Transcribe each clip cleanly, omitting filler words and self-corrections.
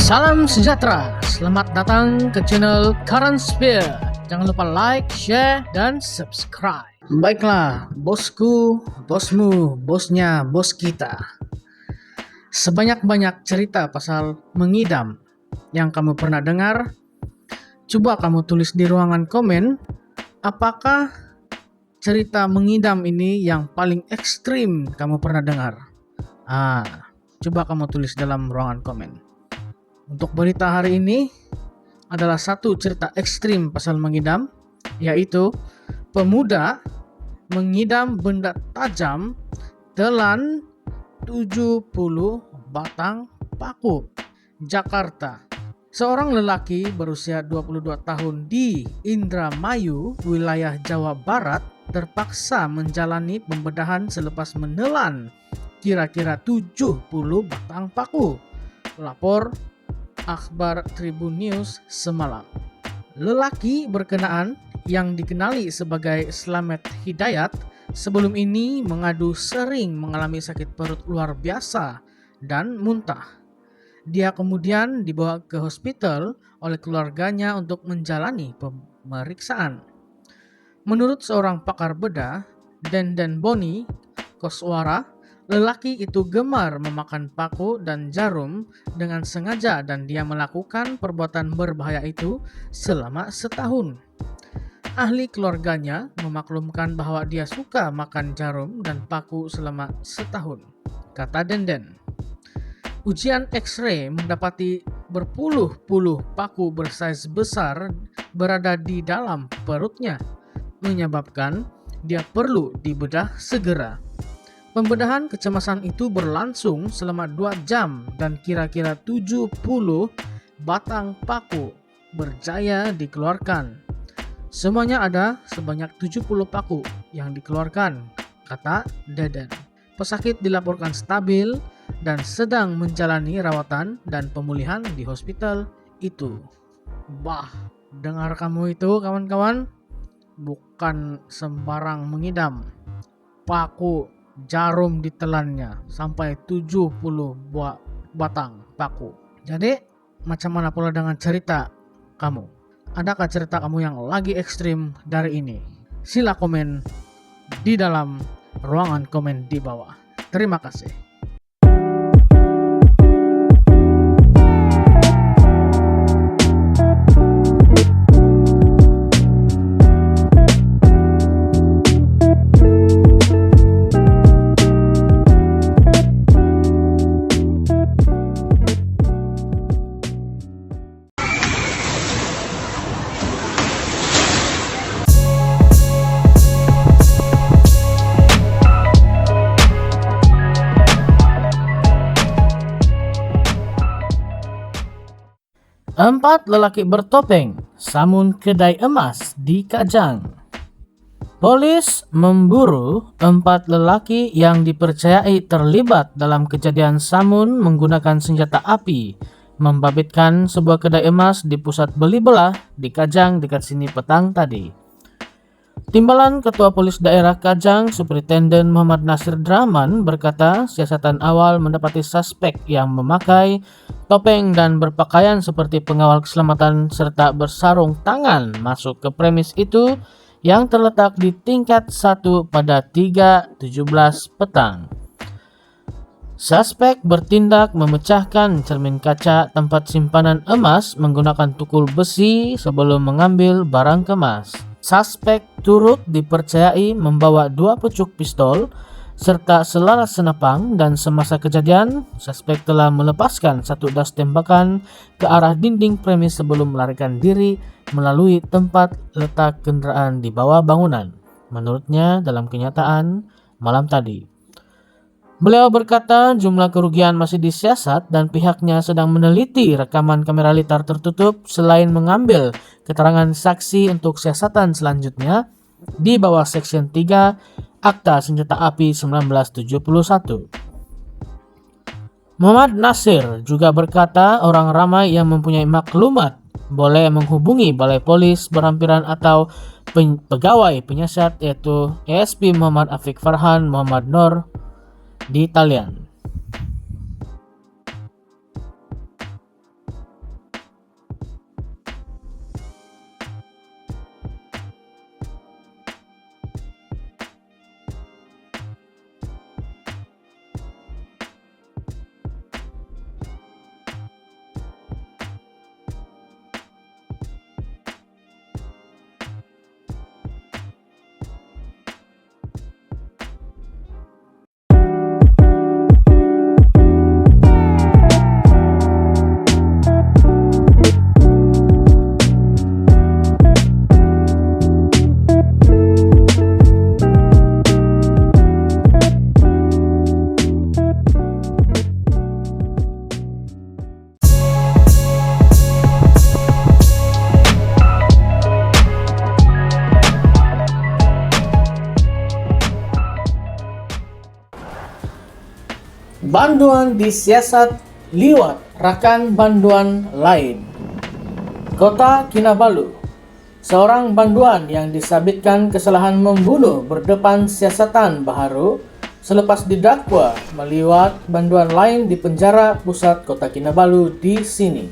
Salam sejahtera, selamat datang ke channel Current Sphere. Jangan lupa like, share, dan subscribe. Baiklah, bosku, bosmu, bosnya, bos kita. Sebanyak-banyak cerita pasal mengidam yang kamu pernah dengar, coba kamu tulis di ruangan komen, apakah cerita mengidam ini yang paling ekstrim kamu pernah dengar? Coba kamu tulis dalam ruangan komen. Untuk berita hari ini adalah satu cerita ekstrim pasal mengidam, yaitu pemuda mengidam benda tajam telan 70 batang paku. Jakarta. Seorang lelaki berusia 22 tahun di Indramayu, wilayah Jawa Barat, terpaksa menjalani pembedahan selepas menelan kira-kira 70 batang paku. Lapor Akhbar Tribun News semalam. Lelaki berkenaan yang dikenali sebagai Slamet Hidayat sebelum ini mengadu sering mengalami sakit perut luar biasa dan muntah. Dia kemudian dibawa ke hospital oleh keluarganya untuk menjalani pemeriksaan. Menurut seorang pakar bedah, Denden Boni Koswara, lelaki itu gemar memakan paku dan jarum dengan sengaja dan dia melakukan perbuatan berbahaya itu selama setahun. Ahli keluarganya memaklumkan bahwa dia suka makan jarum dan paku selama setahun, kata Denden. Ujian X-ray mendapati berpuluh-puluh paku bersaiz besar berada di dalam perutnya, menyebabkan dia perlu dibedah segera. Pembedahan kecemasan itu berlangsung selama 2 jam dan kira-kira 70 batang paku berjaya dikeluarkan. Semuanya ada sebanyak 70 paku yang dikeluarkan, kata Deden. Pesakit dilaporkan stabil dan sedang menjalani rawatan dan pemulihan di hospital itu. Bah, dengar kamu itu kawan-kawan, bukan sembarang mengidam. Paku jarum ditelannya sampai 70 batang paku. Jadi macam mana pula dengan cerita kamu? Adakah cerita kamu yang lagi ekstrim dari ini? Sila komen di dalam ruangan komen di bawah. Terima kasih. Empat lelaki bertopeng samun kedai emas di Kajang. Polis memburu 4 lelaki yang dipercayai terlibat dalam kejadian samun menggunakan senjata api membabitkan sebuah kedai emas di pusat beli belah di Kajang dekat sini petang tadi. Timbalan Ketua Polis Daerah Kajang, Superintenden Muhammad Nasir Draman berkata siasatan awal mendapati suspek yang memakai topeng dan berpakaian seperti pengawal keselamatan serta bersarung tangan masuk ke premis itu yang terletak di tingkat 1 pada 3.17 petang. Suspek bertindak memecahkan cermin kaca tempat simpanan emas menggunakan tukul besi sebelum mengambil barang kemas. Suspek turut dipercayai membawa 2 pucuk pistol serta selaras senapang dan semasa kejadian, suspek telah melepaskan 1 das tembakan ke arah dinding premis sebelum melarikan diri melalui tempat letak kendaraan di bawah bangunan, menurutnya dalam kenyataan malam tadi. Beliau berkata jumlah kerugian masih disiasat dan pihaknya sedang meneliti rekaman kamera litar tertutup selain mengambil keterangan saksi untuk siasatan selanjutnya di bawah Section 3 Akta Senjata Api 1971. Muhammad Nasir juga berkata orang ramai yang mempunyai maklumat boleh menghubungi Balai Polis Berhampiran atau pegawai penyiasat yaitu ASP Muhammad Afiq Farhan Muhammad Nur di talian Banduan disiasat liwat rakan banduan lain. Kota Kinabalu, seorang banduan yang disabitkan kesalahan membunuh berdepan siasatan baharu selepas didakwa meliwat banduan lain di penjara pusat Kota Kinabalu di sini.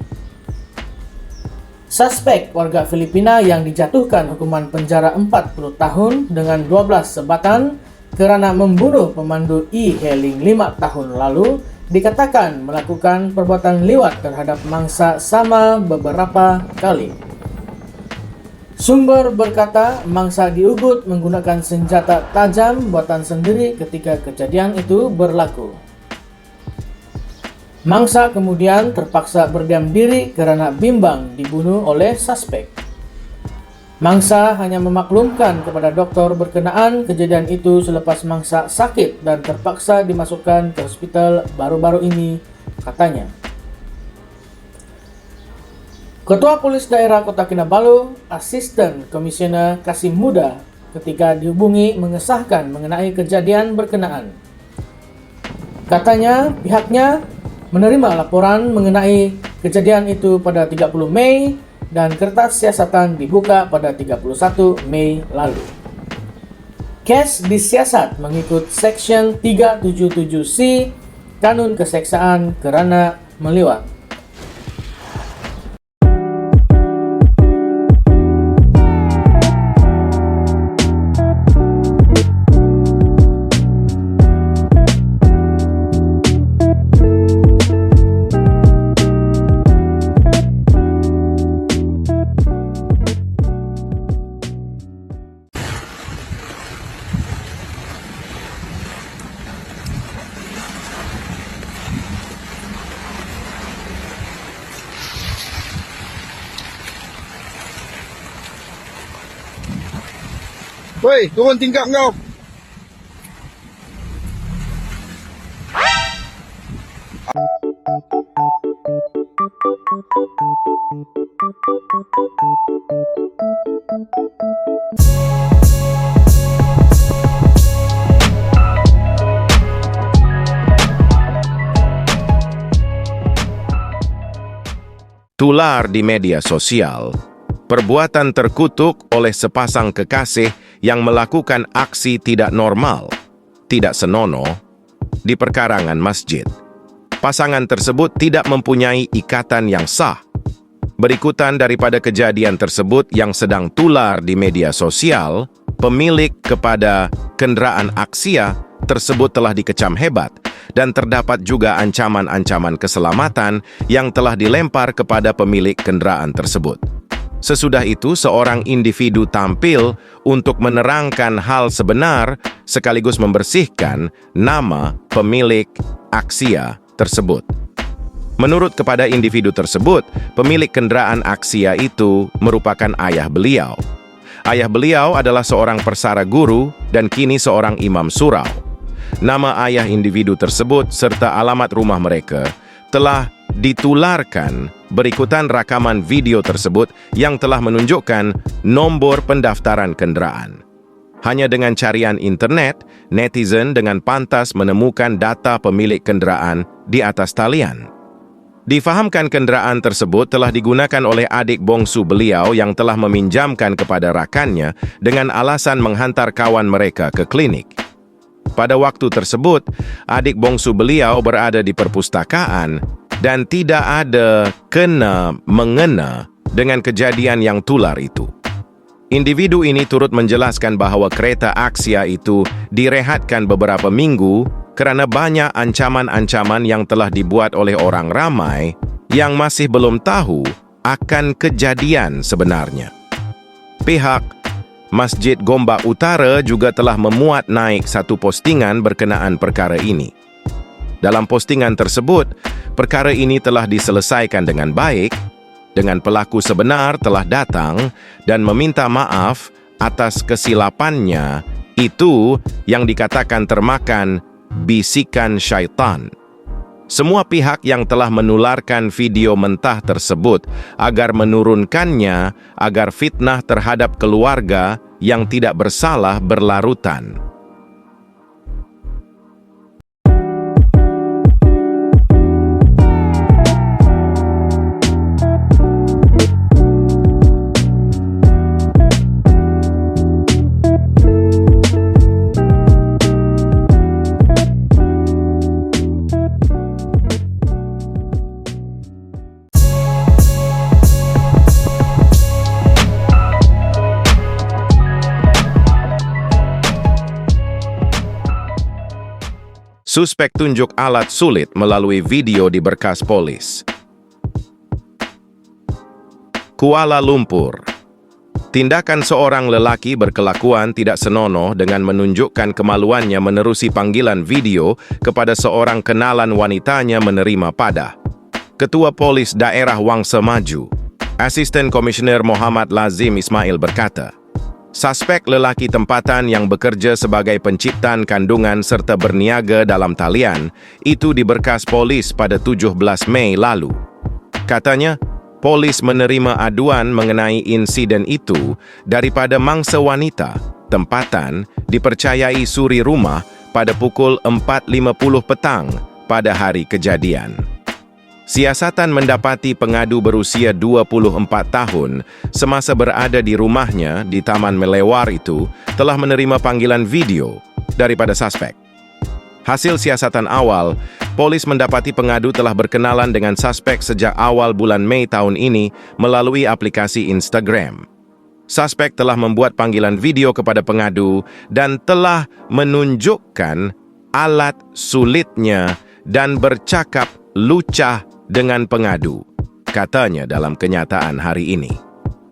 Suspek warga Filipina yang dijatuhkan hukuman penjara 40 tahun dengan 12 sebatan kerana membunuh pemandu e-hailing 5 tahun lalu dikatakan melakukan perbuatan liwat terhadap mangsa sama beberapa kali. Sumber berkata mangsa diugut menggunakan senjata tajam buatan sendiri ketika kejadian itu berlaku. Mangsa kemudian terpaksa berdiam diri kerana bimbang dibunuh oleh suspek. Mangsa hanya memaklumkan kepada doktor berkenaan kejadian itu selepas mangsa sakit dan terpaksa dimasukkan ke hospital baru-baru ini, katanya. Ketua Polis Daerah Kota Kinabalu, Asisten Komisioner Kasim Muda, ketika dihubungi mengesahkan mengenai kejadian berkenaan. Katanya pihaknya menerima laporan mengenai kejadian itu pada 30 Mei dan kertas siasatan dibuka pada 31 Mei lalu. Kes disiasat mengikut Seksyen 377C Kanun Keseksaan kerana meliwat. Woi, turun tingkap kau. Tular di media sosial, perbuatan terkutuk oleh sepasang kekasih yang melakukan aksi tidak normal, tidak senonoh, di perkarangan masjid. Pasangan tersebut tidak mempunyai ikatan yang sah. Berikutan daripada kejadian tersebut yang sedang tular di media sosial, pemilik kepada kenderaan Axia tersebut telah dikecam hebat dan terdapat juga ancaman-ancaman keselamatan yang telah dilempar kepada pemilik kenderaan tersebut. Sesudah itu, seorang individu tampil untuk menerangkan hal sebenar sekaligus membersihkan nama pemilik Axia tersebut. Menurut kepada individu tersebut, pemilik kenderaan Axia itu merupakan ayah beliau. Ayah beliau adalah seorang persara guru dan kini seorang imam surau. Nama ayah individu tersebut serta alamat rumah mereka telah ditularkan berikutan rakaman video tersebut yang telah menunjukkan nombor pendaftaran kenderaan. Hanya dengan carian internet, netizen dengan pantas menemukan data pemilik kenderaan di atas talian. Difahamkan kenderaan tersebut telah digunakan oleh adik bongsu beliau yang telah meminjamkan kepada rakannya dengan alasan menghantar kawan mereka ke klinik. Pada waktu tersebut, adik bongsu beliau berada di perpustakaan dan tidak ada kena-mengena dengan kejadian yang tular itu. Individu ini turut menjelaskan bahawa kereta Axia itu direhatkan beberapa minggu kerana banyak ancaman-ancaman yang telah dibuat oleh orang ramai yang masih belum tahu akan kejadian sebenarnya. Pihak Masjid Gombak Utara juga telah memuat naik satu postingan berkenaan perkara ini. Dalam postingan tersebut, perkara ini telah diselesaikan dengan baik, dengan pelaku sebenar telah datang dan meminta maaf atas kesilapannya, itu yang dikatakan termakan bisikan syaitan. Semua pihak yang telah menularkan video mentah tersebut agar menurunkannya agar fitnah terhadap keluarga yang tidak bersalah berlarutan. Suspek tunjuk alat sulit melalui video di berkas polis. Kuala Lumpur. Tindakan seorang lelaki berkelakuan tidak senonoh dengan menunjukkan kemaluannya menerusi panggilan video kepada seorang kenalan wanitanya menerima padah. Ketua Polis Daerah Wangsa Maju, Asisten Komisioner Muhammad Lazim Ismail berkata, suspek lelaki tempatan yang bekerja sebagai penciptaan kandungan serta berniaga dalam talian itu diberkas polis pada 17 Mei lalu. Katanya, polis menerima aduan mengenai insiden itu daripada mangsa wanita tempatan dipercayai suri rumah pada pukul 4.50 petang pada hari kejadian. Siasatan mendapati pengadu berusia 24 tahun semasa berada di rumahnya di Taman Melewar itu telah menerima panggilan video daripada suspek. Hasil siasatan awal, polis mendapati pengadu telah berkenalan dengan suspek sejak awal bulan Mei tahun ini melalui aplikasi Instagram. Suspek telah membuat panggilan video kepada pengadu dan telah menunjukkan alat sulitnya dan bercakap lucah dengan pengadu, katanya dalam kenyataan hari ini.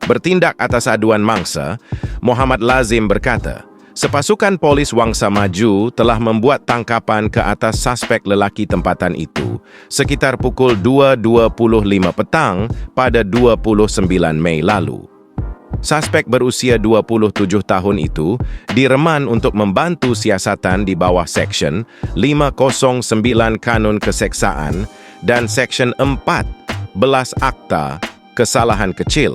Bertindak atas aduan mangsa, Muhammad Lazim berkata, sepasukan polis Wangsa Maju telah membuat tangkapan ke atas suspek lelaki tempatan itu sekitar pukul 2.25 petang pada 29 Mei lalu. Suspek berusia 27 tahun itu direman untuk membantu siasatan di bawah Seksyen 509 Kanun Keseksaan dan Seksyen 14 Akta Kesalahan Kecil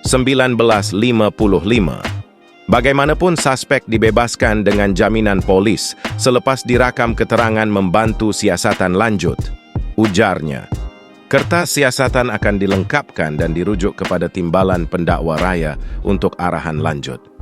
1955. Bagaimanapun suspek dibebaskan dengan jaminan polis selepas dirakam keterangan membantu siasatan lanjut. Ujarnya, kertas siasatan akan dilengkapkan dan dirujuk kepada Timbalan Pendakwa Raya untuk arahan lanjut.